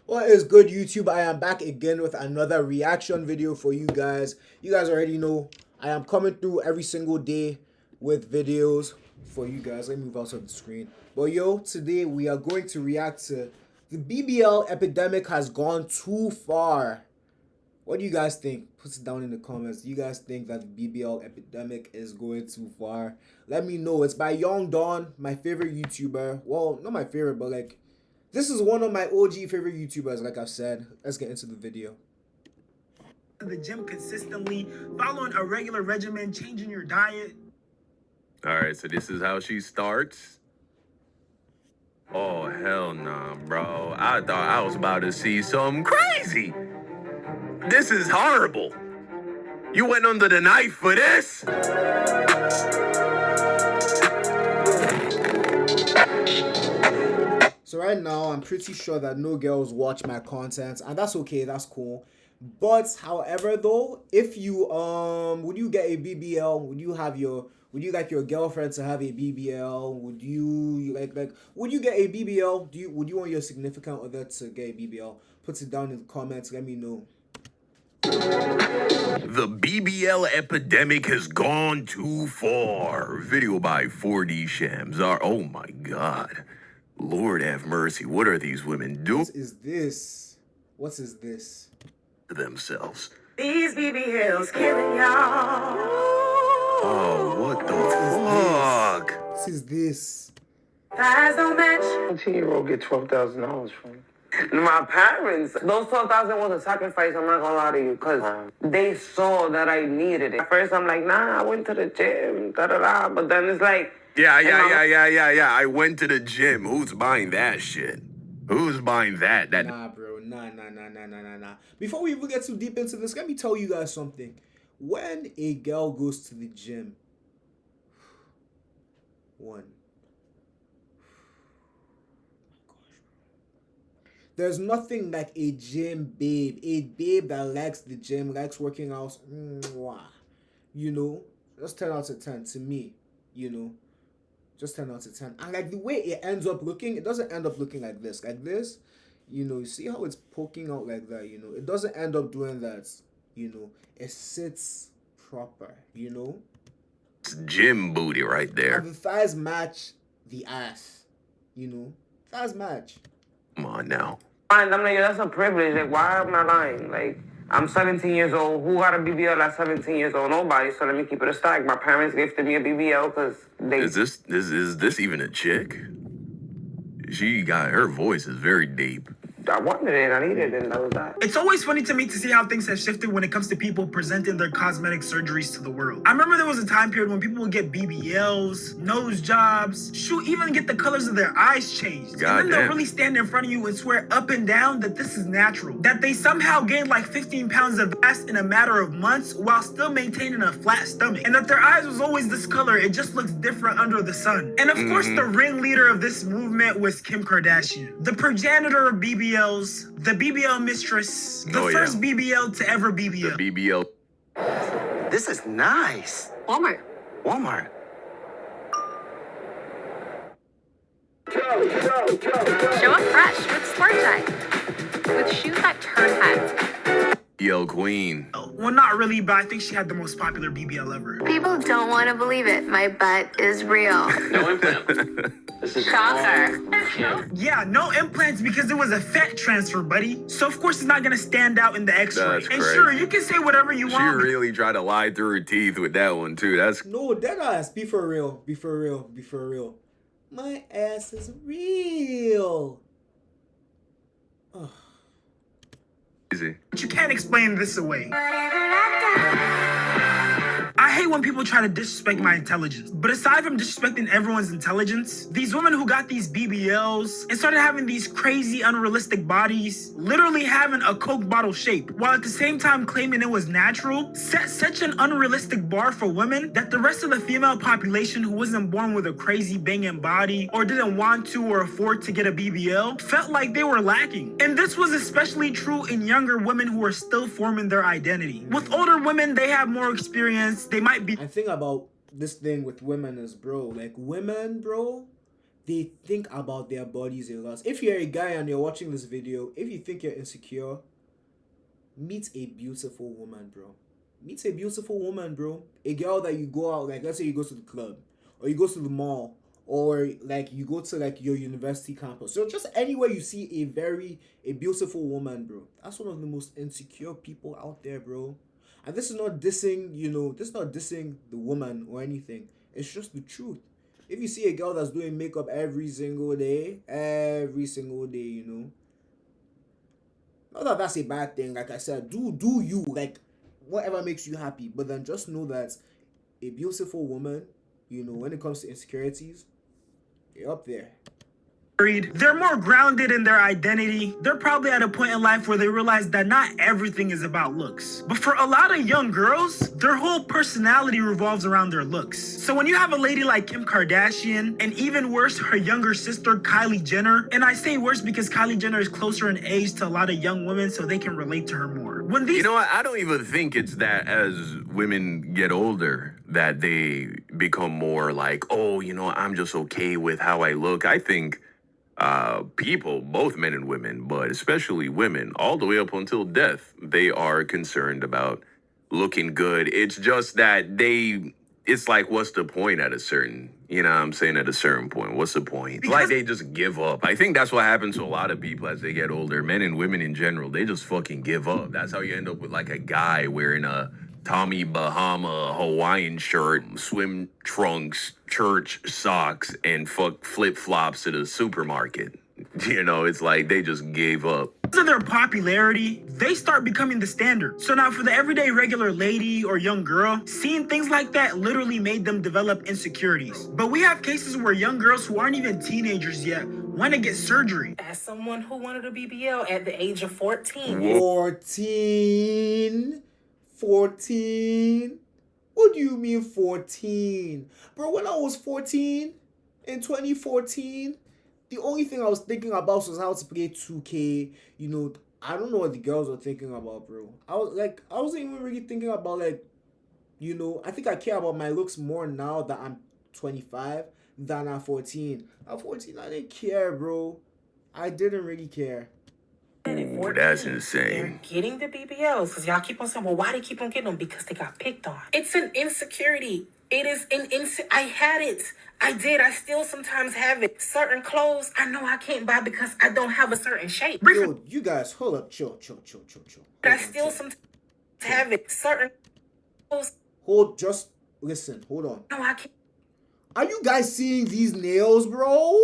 What is good, YouTube? I am back again with another reaction video for you guys. You guys already know I am coming through every single day with videos for you guys. Let me move out of the screen. But yo, today we are going to react to the BBL epidemic has gone too far. What do you guys think? Put it down in the comments. Do you guys think that the BBL epidemic is going too far? Let me know. It's by Young Dawn, my favorite YouTuber. Well, not my favorite, but like, this is one of my OG favorite YouTubers, like I've said. Let's get into the video. The gym consistently, following a regular regimen, changing your diet. All right, so this is how she starts. Oh, hell nah, bro. I thought I was about to see something crazy. This is horrible. You went under the knife for this? So right now, I'm pretty sure that no girls watch my content, and that's okay, that's cool. But however, though, if you would you get a BBL? Would you like your girlfriend to have a BBL? Would you would you get a BBL? Would you want your significant other to get a BBL? Put it down in the comments. Let me know. The BBL epidemic has gone too far. Video by 4D Shams. Oh my God. Lord have mercy. What are these women doing? What is this? What is this? To themselves. These BBLs killing y'all. Oh, what the fuck? What is this? Thighs don't match. 17-year-old get $12,000 from me. My parents, those 12,000 was a sacrifice, I'm not gonna lie to you, because they saw that I needed it. At first, I'm like, nah, I went to the gym, da-da-da, but then it's like... Yeah. I went to the gym. Who's buying that shit? Who's buying that? Nah, bro. Nah. Before we even get too deep into this, let me tell you guys something. When a girl goes to the gym, there's nothing like a gym babe. A babe that likes the gym, likes working out. You know, just 10 out of 10 to me, you know. Just 10 out of 10. And like the way it ends up looking, it doesn't end up looking like this. Like this, you know, you see how it's poking out like that, you know. It doesn't end up doing that, you know. It sits proper, you know. It's gym booty right there. And the thighs match the ass, you know. Thighs match. Come on now. I'm like, that's a privilege. Like, why am I lying? Like, I'm 17 years old. Who got a BBL at 17 years old? Nobody. So let me keep it a stack. My parents gifted me a BBL because they... Is this even a chick? Her voice is very deep. I wanted it. I needed it. And that was that. It's always funny to me to see how things have shifted when it comes to people presenting their cosmetic surgeries to the world. I remember there was a time period when people would get BBLs, nose jobs, even get the colors of their eyes changed. God and then they'll damn. really stand in front of you and swear up and down that this is natural. That they somehow gained like 15 pounds of mass in a matter of months while still maintaining a flat stomach. And that their eyes was always this color, it just looks different under the sun. And of course, the ringleader of this movement was Kim Kardashian, the progenitor of BBLs, the BBL mistress, the first BBL to ever BBL. The BBL. This is nice. Walmart. Show up fresh with Sport Check. With shoes that turn heads. BBL queen. Well, not really, but I think she had the most popular BBL ever. People don't want to believe it. My butt is real. No implant. This is Shocker. Yeah, no implants because it was a fat transfer, buddy. So of course it's not gonna stand out in the X-ray. That's And crazy. sure, you can say whatever you She want. really tried to lie through her teeth with that one too. That's No, dead ass. Be for real. Be for real. Be for real. My ass is real. Ugh. easy. But you can't explain this away. I hate when people try to disrespect my intelligence. But aside from disrespecting everyone's intelligence, these women who got these BBLs and started having these crazy, unrealistic bodies, literally having a Coke bottle shape, while at the same time claiming it was natural, set such an unrealistic bar for women that the rest of the female population who wasn't born with a crazy banging body or didn't want to or afford to get a BBL felt like they were lacking. And this was especially true in younger women who are still forming their identity. With older women, they have more experience. They might be... I think about this thing with women is, bro, like women, bro, they think about their bodies a lot. If you're a guy and you're watching this video, if you think you're insecure, meet a beautiful woman, bro. Meet a beautiful woman, bro. A girl that you go out, like let's say you go to the club, or you go to the mall, or like you go to like your university campus. So just anywhere you see a beautiful woman, bro. That's one of the most insecure people out there, bro. And this is not dissing, this is not dissing the woman or anything. It's just the truth. If you see a girl that's doing makeup every single day, not that that's a bad thing. Like I said, do you, like whatever makes you happy. But then just know that a beautiful woman, when it comes to insecurities, they're up there. They're more grounded in their identity. They're probably at a point in life where they realize that not everything is about looks. But for a lot of young girls, their whole personality revolves around their looks. So when you have a lady like Kim Kardashian, and even worse, her younger sister Kylie Jenner, and I say worse because Kylie Jenner is closer in age to a lot of young women, so they can relate to her more. When these, You know what? I don't even think it's that as women get older that they become more like, oh, I'm just okay with how I look. I think people, both men and women, but especially women, all the way up until death, they are concerned about looking good. It's just that it's like, what's the point at a certain, at a certain point, what's the point? Like they just give up. I think that's what happens to a lot of people as they get older, men and women in general. They just fucking give up. That's how you end up with like a guy wearing a Tommy Bahama Hawaiian shirt, swim trunks, church socks, and flip-flops to the supermarket. It's like they just gave up. Because of their popularity, they start becoming the standard. So now for the everyday regular lady or young girl, seeing things like that literally made them develop insecurities. But we have cases where young girls who aren't even teenagers yet want to get surgery. As someone who wanted a BBL at the age of 14. 14? What do you mean 14? Bro, when I was 14 in 2014, the only thing I was thinking about was how to play 2K. I don't know what the girls were thinking about, bro. I wasn't even really thinking about I think I care about my looks more now that I'm 25 than at 14. At 14, I didn't care, bro. I didn't really care. That's insane. They're getting the BBLs because y'all keep on saying, well, why they keep on getting them? Because they got picked on. It's an insecurity. It is I had it. I did. I still sometimes have it. Certain clothes I know I can't buy because I don't have a certain shape. Yo, you guys, hold up. Chill. I still sometimes have it. Certain clothes. Just listen. Hold on. No, I can't. Are you guys seeing these nails, bro?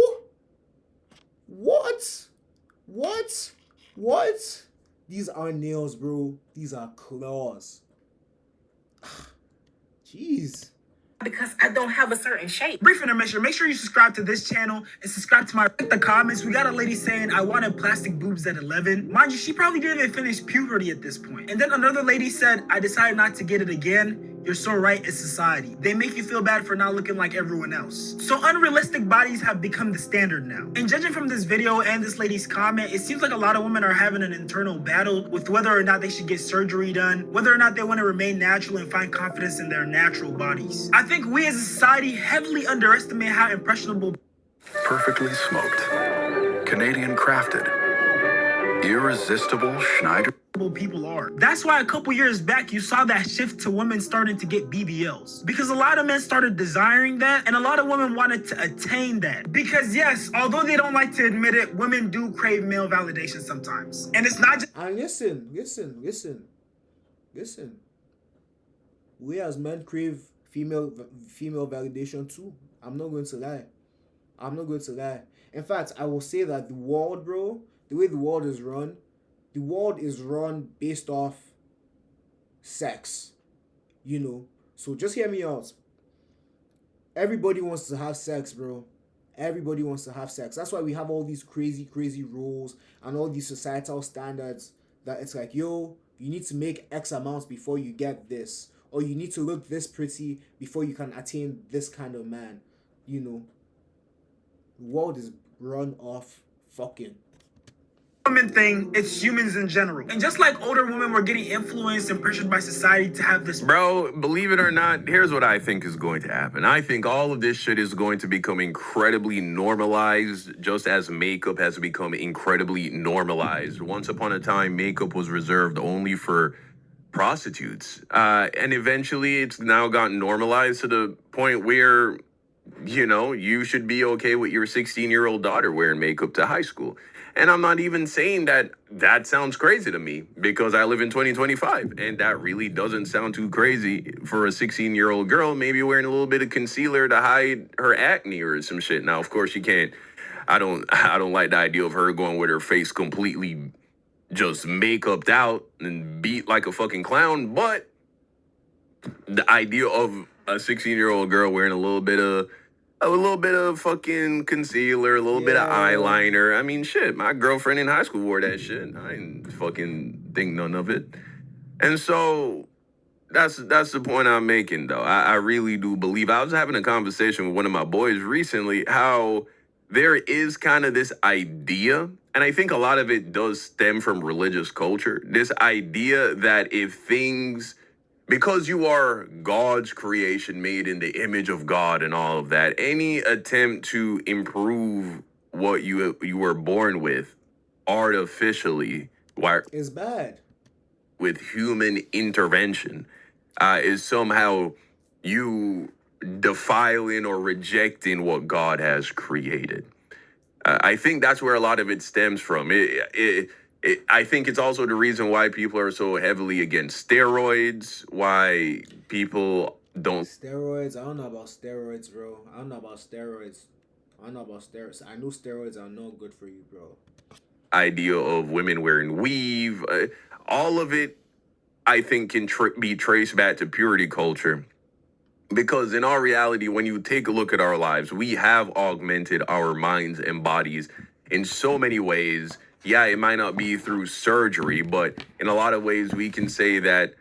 What? These are nails, bro. These are claws. Jeez. Because I don't have a certain shape. Brief intermission. Make sure you subscribe to this channel and subscribe to the comments. We got a lady saying, I wanted plastic boobs at 11. Mind you, she probably didn't even finish puberty at this point. And then another lady said, I decided not to get it again. You're so right, it's society. They make you feel bad for not looking like everyone else. So unrealistic bodies have become the standard now. And judging from this video and this lady's comment, it seems like a lot of women are having an internal battle with whether or not they should get surgery done, whether or not they want to remain natural and find confidence in their natural bodies. I think we as a society heavily underestimate how impressionable Perfectly smoked, Canadian crafted, irresistible Schneider people are. That's why a couple years back you saw that shift to women starting to get BBLs, because a lot of men started desiring that and a lot of women wanted to attain that. Because yes, although they don't like to admit it, women do crave male validation sometimes. And it's not just— And listen. We as men crave female validation too. I'm not going to lie. In fact, I will say that the world, bro, the way the world is run based off sex. So just hear me out. Everybody wants to have sex, bro. Everybody wants to have sex. That's why we have all these crazy rules and all these societal standards that it's like, yo, you need to make X amounts before you get this. Or you need to look this pretty before you can attain this kind of man. The world is run off fucking. women thing, it's humans in general. And just like older women were getting influenced and pressured by society to have this. Bro, believe it or not, here's what I think is going to happen. I think all of this shit is going to become incredibly normalized, just as makeup has become incredibly normalized. Once upon a time, makeup was reserved only for prostitutes. And eventually, it's now gotten normalized to the point where, you know, you should be okay with your 16-year-old daughter wearing makeup to high school. And I'm not even saying that that sounds crazy to me because I live in 2025 and that really doesn't sound too crazy for a 16-year-old girl, maybe wearing a little bit of concealer to hide her acne or some shit. Now, of course, you can't. I don't like the idea of her going with her face completely just makeuped out and beat like a fucking clown, but the idea of a 16-year-old girl wearing a little bit of fucking concealer, a little bit of eyeliner. I mean, shit, my girlfriend in high school wore that shit. I didn't fucking think none of it. And so that's the point I'm making, though. I really do believe. I was having a conversation with one of my boys recently how there is kind of this idea, and I think a lot of it does stem from religious culture, this idea that if things, because you are God's creation made in the image of God and all of that, any attempt to improve what you were born with artificially is bad. with human intervention is somehow you defiling or rejecting what God has created. I think that's where a lot of it stems from. I think it's also the reason why people are so heavily against steroids, why people don't. Steroids? I don't know about steroids, bro. I don't know about steroids. I know steroids are no good for you, bro. Idea of women wearing weave, all of it, I think, can be traced back to purity culture. Because in our reality, when you take a look at our lives, we have augmented our minds and bodies in so many ways. Yeah, it might not be through surgery, but in a lot of ways, we can say that,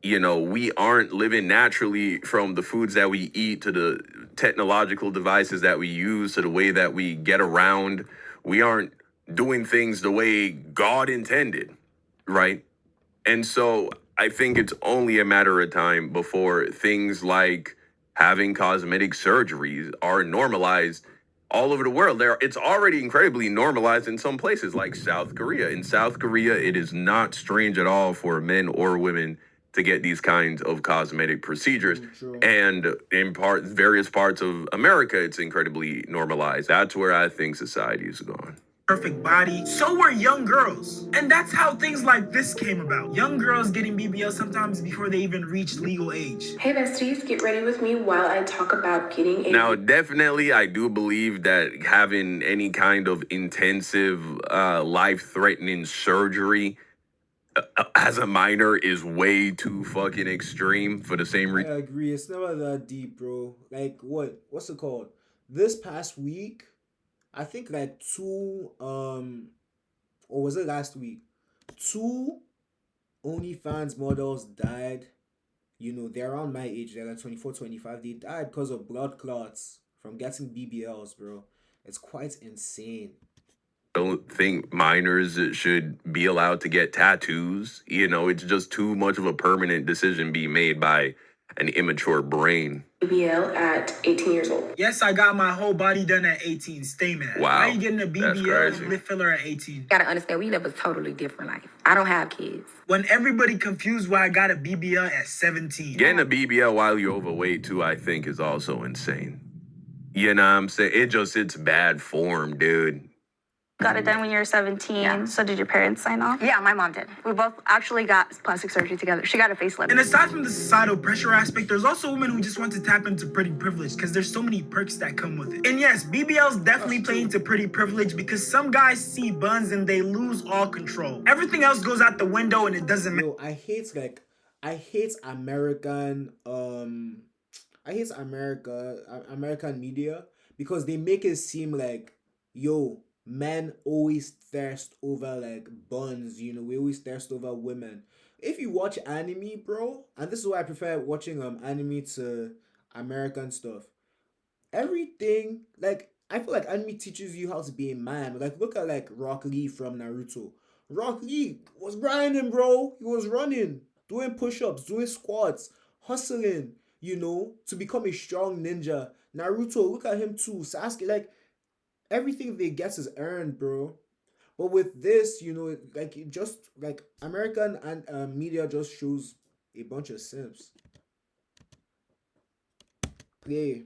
you know, we aren't living naturally from the foods that we eat to the technological devices that we use to the way that we get around. We aren't doing things the way God intended, right? And so I think it's only a matter of time before things like having cosmetic surgeries are normalized all over the world. It's already incredibly normalized in some places like South Korea. In South Korea, it is not strange at all for men or women to get these kinds of cosmetic procedures. True. And in various parts of America, it's incredibly normalized. That's where I think society is going. Perfect body. So were young girls. And that's how things like this came about. Young girls getting BBL sometimes before they even reach legal age. Hey besties, get ready with me while I talk about getting a... Now, definitely, I do believe that having any kind of intensive, life-threatening surgery as a minor is way too fucking extreme for the same reason. I agree. It's never that deep, bro. Like, what's it called? This past week, I think like or was it last week? 2 OnlyFans models died. You know, they're around my age. They're like 24, 25. They died because of blood clots from getting BBLs, bro. It's quite insane. Don't think minors should be allowed to get tattoos. You know, it's just too much of a permanent decision being made by an immature brain. BBL at 18 years old. Yes, I got my whole body done at 18. Stay mad. Wow. Why are you getting a That's BBL crazy. lip filler at 18? You gotta understand, we live a totally different life. I don't have kids. When everybody confused why I got a BBL at 17. Getting a BBL while you're overweight, too, I think is also insane. You know what I'm saying? It's bad form, dude. Got it done when you were 17. Yeah. So did your parents sign off? Yeah, my mom did. We both actually got plastic surgery together. She got a facelift. And aside from the societal pressure aspect, there's also women who just want to tap into pretty privilege because there's so many perks that come with it. And yes, BBLs definitely play into pretty privilege because some guys see buns and they lose all control. Everything else goes out the window and it doesn't matter. Yo, I hate American American media because they make it seem like, yo, men always thirst over like buns, you know, we always thirst over women. If you watch anime, bro, and this is why I prefer watching anime to American stuff. Everything, like, I feel like anime teaches you how to be a man. Like, look at like Rock Lee from Naruto. Rock Lee was grinding, bro. He was running, doing push-ups, doing squats, hustling, to become a strong ninja. Naruto, look at him too. Sasuke, like, everything they get is earned, bro. But with this, like, it just like American and media just shows a bunch of simps. Play.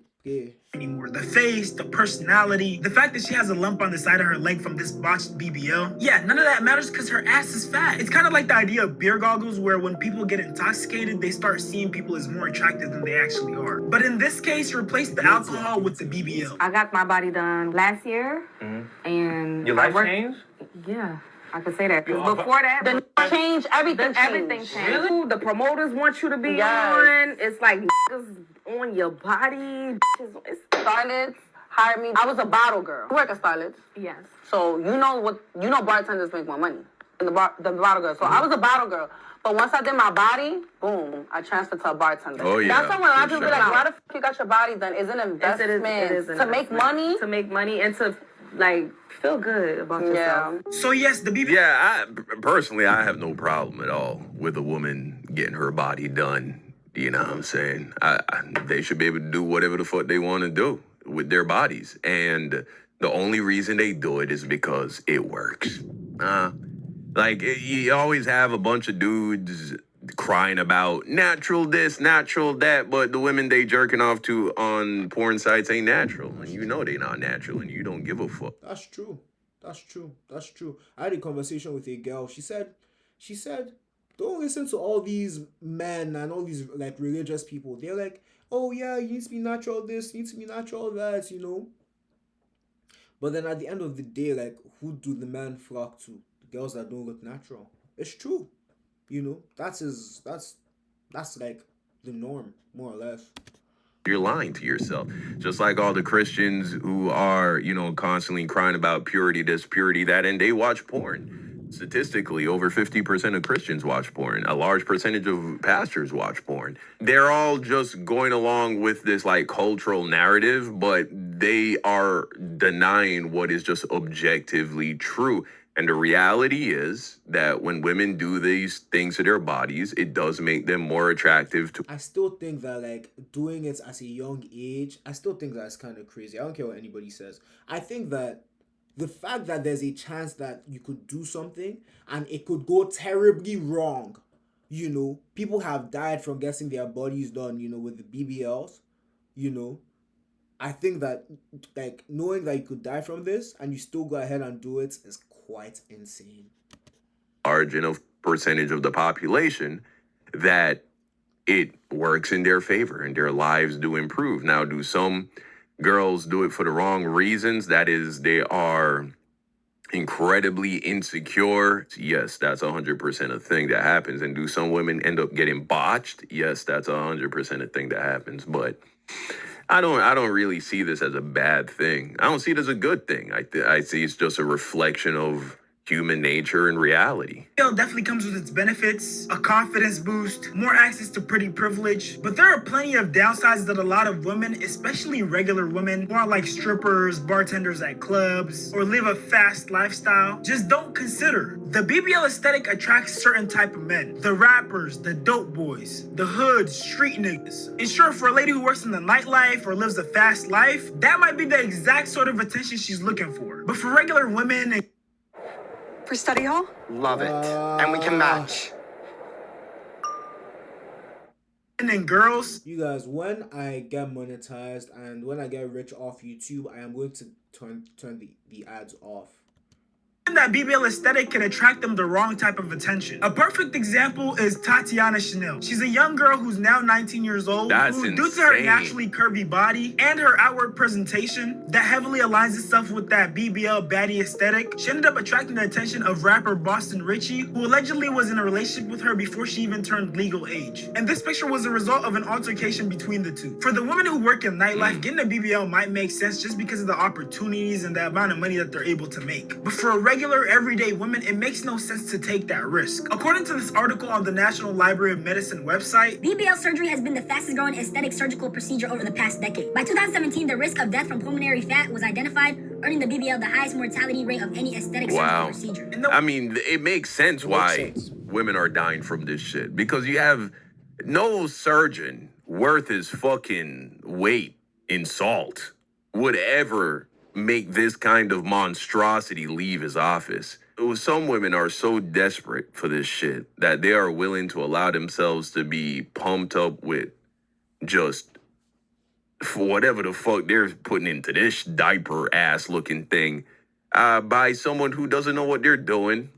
Anymore. The face, the personality, the fact that she has a lump on the side of her leg from this botched BBL. Yeah, none of that matters because her ass is fat. It's kind of like the idea of beer goggles where when people get intoxicated, they start seeing people as more attractive than they actually are. But in this case, replace the alcohol with the BBL. I got my body done last year, and your life changed? Yeah. I could say that. Before that, the change, everything changed. Really? The promoters want you to be on. It's like niggas on your body. It's Starlets hired me. I was a bottle girl. You work at Starlets? Yes. So bartenders make more money than the bottle girl. So I was a bottle girl. But once I did my body, boom, I transferred to a bartender. Oh, yeah. That's when a lot of people be like, why the f*** you got your body done? It's an investment. It is to make money. To make money and to, like, feel good about yourself. So yes, the BBL. Yeah, personally, I have no problem at all with a woman getting her body done. You know what I'm saying? They should be able to do whatever the fuck they want to do with their bodies. And the only reason they do it is because it works. You always have a bunch of dudes crying about natural this, natural that, but the women they jerking off to on porn sites ain't natural. And you know they not natural and you don't give a fuck. That's true. I had a conversation with a girl. She said, don't listen to all these men and all these like religious people. They're like, oh yeah, you need to be natural this, you need to be natural that, But then at the end of the day, like, who do the men flock to? The girls that don't look natural. It's true. That's like the norm, more or less. You're lying to yourself. Just like all the Christians who are, constantly crying about purity this, purity that, and they watch porn. Statistically, over 50% of Christians watch porn. A large percentage of pastors watch porn. They're all just going along with this like cultural narrative, but they are denying what is just objectively true. And the reality is that when women do these things to their bodies, it does make them more attractive to. I still think that like doing it at a young age, I still think that's kind of crazy. I don't care what anybody says. I think that the fact that there's a chance that you could do something and it could go terribly wrong, people have died from getting their bodies done, with the BBLs, I think that like knowing that you could die from this and you still go ahead and do it is quite insane. Large enough percentage of the population that it works in their favor and their lives do improve. Now, do some girls do it for the wrong reasons? That is, they are incredibly insecure. Yes, that's 100% a thing that happens. And do some women end up getting botched? Yes, that's 100% a thing that happens. But I don't really see this as a bad thing. I don't see it as a good thing. I see it's just a reflection of human nature and reality. It definitely comes with its benefits, a confidence boost, more access to pretty privilege, but there are plenty of downsides that a lot of women, especially regular women who are like strippers, bartenders at clubs, or live a fast lifestyle, just don't consider. The BBL aesthetic attracts certain type of men. The rappers, the dope boys, the hood, street niggas. And sure, for a lady who works in the nightlife or lives a fast life, that might be the exact sort of attention she's looking for. But for regular women, for study hall? Love it. And we can match. and then girls. You guys, when I get monetized and when I get rich off YouTube, I am going to turn the ads off. That BBL aesthetic can attract them the wrong type of attention. A perfect example is Tatiana Chanel. She's a young girl who's now 19 years old. Due to her naturally curvy body and her outward presentation that heavily aligns itself with that BBL baddie aesthetic, she ended up attracting the attention of rapper Boston Richie, who allegedly was in a relationship with her before she even turned legal age. And this picture was a result of an altercation between the two. For the women who work in nightlife, getting a BBL might make sense just because of the opportunities and the amount of money that they're able to make. But for a regular, everyday women, it makes no sense to take that risk. According to this article on the National Library of Medicine website, BBL surgery has been the fastest growing aesthetic surgical procedure over the past decade. By 2017, the risk of death from pulmonary fat was identified, earning the BBL the highest mortality rate of any aesthetic surgical procedure. I mean, it makes sense why women are dying from this shit. Because you have no surgeon worth his fucking weight in salt would ever make this kind of monstrosity leave his office. Some women are so desperate for this shit that they are willing to allow themselves to be pumped up with just for whatever the fuck they're putting into this diaper ass looking thing by someone who doesn't know what they're doing.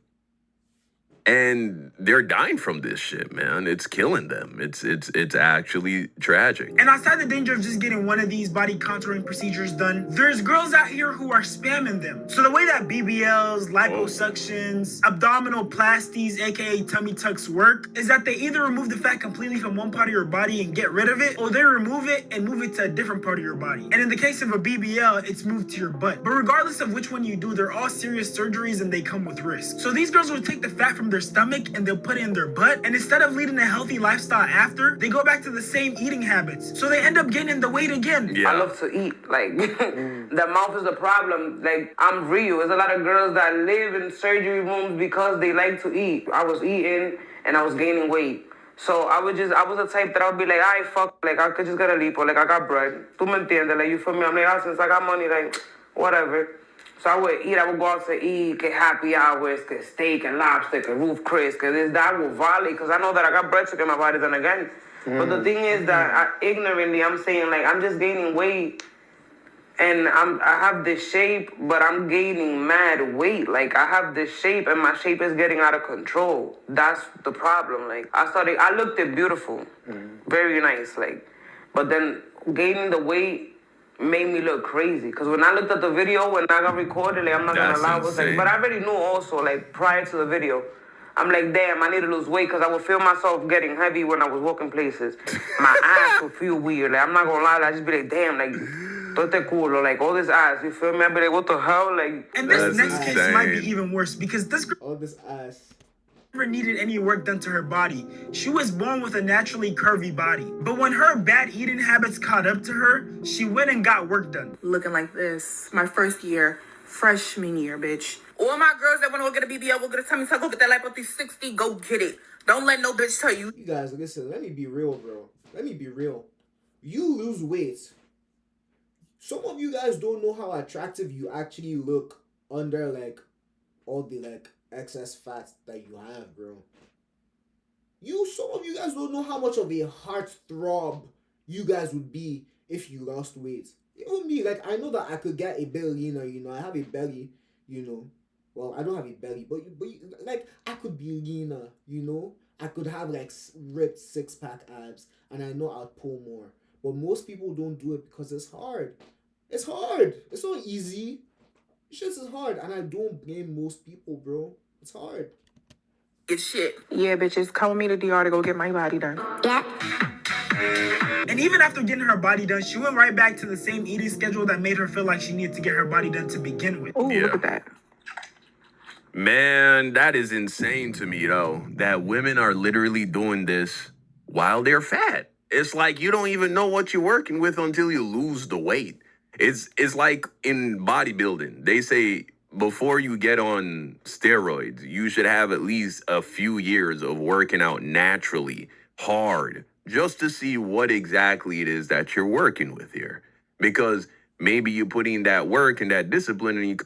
And they're dying from this shit, man. It's killing them. It's actually tragic. And outside the danger of just getting one of these body contouring procedures done, there's girls out here who are spamming them. So the way that BBLs, liposuctions, abdominal plasties, aka tummy tucks work, is that they either remove the fat completely from one part of your body and get rid of it, or they remove it and move it to a different part of your body. And in the case of a BBL, it's moved to your butt. But regardless of which one you do, they're all serious surgeries and they come with risk. So these girls will take the fat from their stomach and they'll put it in their butt, and instead of leading a healthy lifestyle after, they go back to the same eating habits, so they end up gaining the weight again. I love to eat. Like, the mouth is the problem. Like, I'm real. There's a lot of girls that live in surgery rooms because they like to eat. I was eating and I was gaining weight. So I was the type that I would be like, I fuck, like, I could just get a lipo, like, I got bread. Tu me entiendes? Like, you feel me? I'm like, since I got money, like, whatever. So I would go out to eat, get happy hours, get steak and lobster, get roof Chris, get this, that with volley, because I know that I got bread to get my body done again. But the thing is that ignorantly, I'm saying, like, I'm just gaining weight, and I have this shape, but I'm gaining mad weight. Like, I have this shape, and my shape is getting out of control. That's the problem. Like, I looked it beautiful, very nice, like, but then gaining the weight made me look crazy. Because when I looked at the video, when I got recorded, like, I'm not gonna lie, I was like, but I already knew also, like, prior to the video, I'm like, damn, I need to lose weight, because I would feel myself getting heavy when I was walking places. My ass would feel weird. Like, I'm not gonna lie, I just be like, damn, like, tote culo, like, all this ass, you feel me? I'd be like, what the hell? Like, and this next case might be even worse, because this girl all this ass never needed any work done to her body. She was born with a naturally curvy body. But when her bad eating habits caught up to her, she went and got work done. Looking like this, my first year, freshman year, bitch. All my girls that want to go get a BBL, go get a tummy tuck, go get that lipo 360, go get it. Don't let no bitch tell you. You guys, listen, let me be real, bro. Let me be real. You lose weight. Some of you guys don't know how attractive you actually look under, like, all the, like, excess fat that you have, bro. Some of you guys don't know how much of a heartthrob you guys would be if you lost weight. Even me, like, I know that I could get a belly, you know, I have a belly, well, I don't have a belly, but like, I could be leaner, I could have, like, ripped 6-pack abs, and I know I'll pull more. But most people don't do it because it's hard. It's hard. It's not easy. Shit is hard, and I don't blame most people, bro. It's hard. It's shit. Yeah, bitches, come with me to DR to go get my body done. Yeah. And even after getting her body done, she went right back to the same eating schedule that made her feel like she needed to get her body done to begin with. Oh, look at that. Man, that is insane to me, though, that women are literally doing this while they're fat. It's like you don't even know what you're working with until you lose the weight. It's like in bodybuilding. They say before you get on steroids, you should have at least a few years of working out naturally, hard, just to see what exactly it is that you're working with here. Because maybe you put in that work and that discipline and you...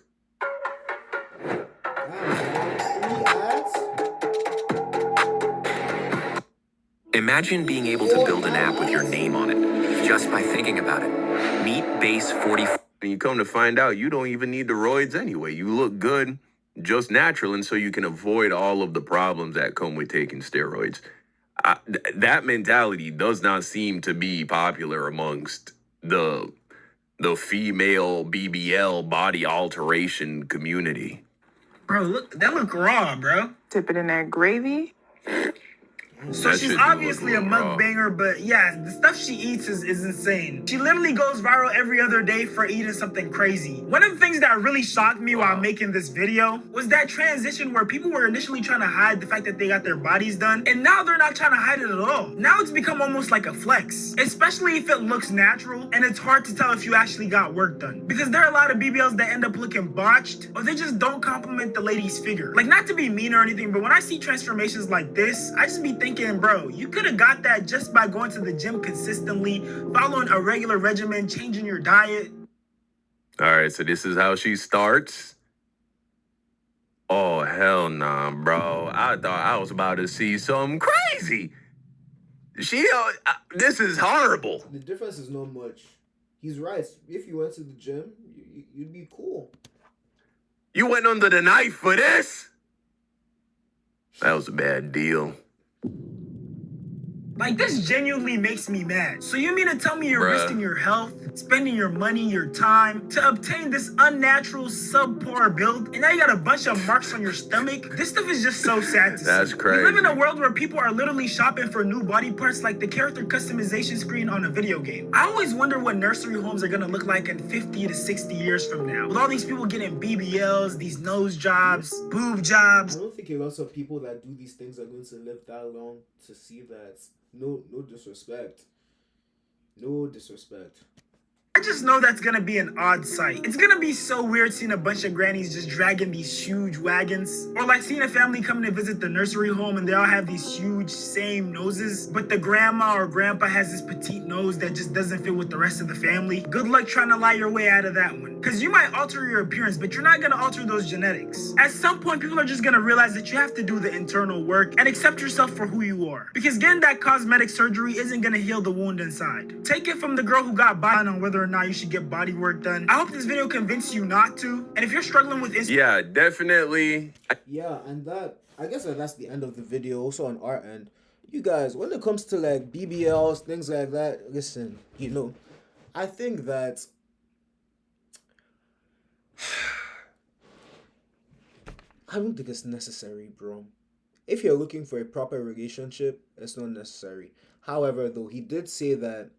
Imagine being able to build an app with your name on it, just by thinking about it. Meet Base 44. And you come to find out you don't even need the roids anyway. You look good, just natural, and so you can avoid all of the problems that come with taking steroids. That mentality does not seem to be popular amongst the female BBL body alteration community. Bro, look, that look raw, bro. Tip it in that gravy. So That she's shit do obviously a look raw. mukbanger, but yeah, the stuff she eats is insane. She literally goes viral every other day for eating something crazy. One of the things that really shocked me while making this video was that transition where people were initially trying to hide the fact that they got their bodies done, and now they're not trying to hide it at all. Now it's become almost like a flex, especially if it looks natural, and it's hard to tell if you actually got work done. Because there are a lot of BBLs that end up looking botched, or they just don't compliment the lady's figure. Like, not to be mean or anything, but when I see transformations like this, I just be thinking, bro, you could have got that just by going to the gym consistently, following a regular regimen, changing your diet. All right, so this is how she starts. Oh, hell nah, bro. I thought I was about to see something crazy. This is horrible. The difference is not much. He's right. If you went to the gym, you'd be cool. You went under the knife for this? That was a bad deal. Like, this genuinely makes me mad. So you mean to tell me you're Bruh. risking your health, spending your money, your time, to obtain this unnatural, subpar build, and now you got a bunch of marks on your stomach? This stuff is just so sad to see. That's crazy. We live in a world where people are literally shopping for new body parts like the character customization screen on a video game. I always wonder what nursery homes are gonna look like in 50 to 60 years from now. With all these people getting BBLs, these nose jobs, boob jobs. I don't think a lot of people that do these things are going to live that long to see that. No disrespect. No disrespect. I just know that's gonna be an odd sight. It's gonna be so weird seeing a bunch of grannies just dragging these huge wagons. Or like seeing a family coming to visit the nursery home and they all have these huge same noses, but the grandma or grandpa has this petite nose that just doesn't fit with the rest of the family. Good luck trying to lie your way out of that one. Cause you might alter your appearance, but you're not gonna alter those genetics. At some point, people are just gonna realize that you have to do the internal work and accept yourself for who you are. Because getting that cosmetic surgery isn't gonna heal the wound inside. Take it from the girl who got by on whether or not you should get body work done. I hope this video convinced you not to. And if you're struggling with Yeah, definitely. Yeah, and I guess that's the end of the video. Also on our end, you guys, when it comes to like BBLs, things like that, listen, I think that I don't think it's necessary, bro. If you're looking for a proper relationship, it's not necessary. However, though, he did say that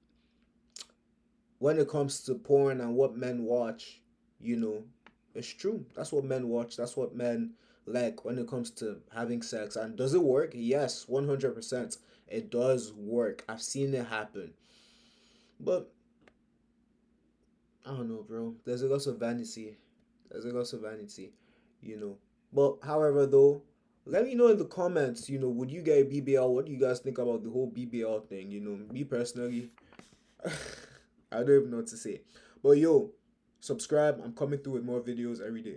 when it comes to porn and what men watch, it's true. That's what men watch. That's what men like when it comes to having sex. And does it work? Yes, 100%. It does work. I've seen it happen. But I don't know, bro. There's a lot of vanity. But however, though, let me know in the comments, would you get a BBL? What do you guys think about the whole BBL thing? Me personally, I don't even know what to say. But yo, subscribe. I'm coming through with more videos every day.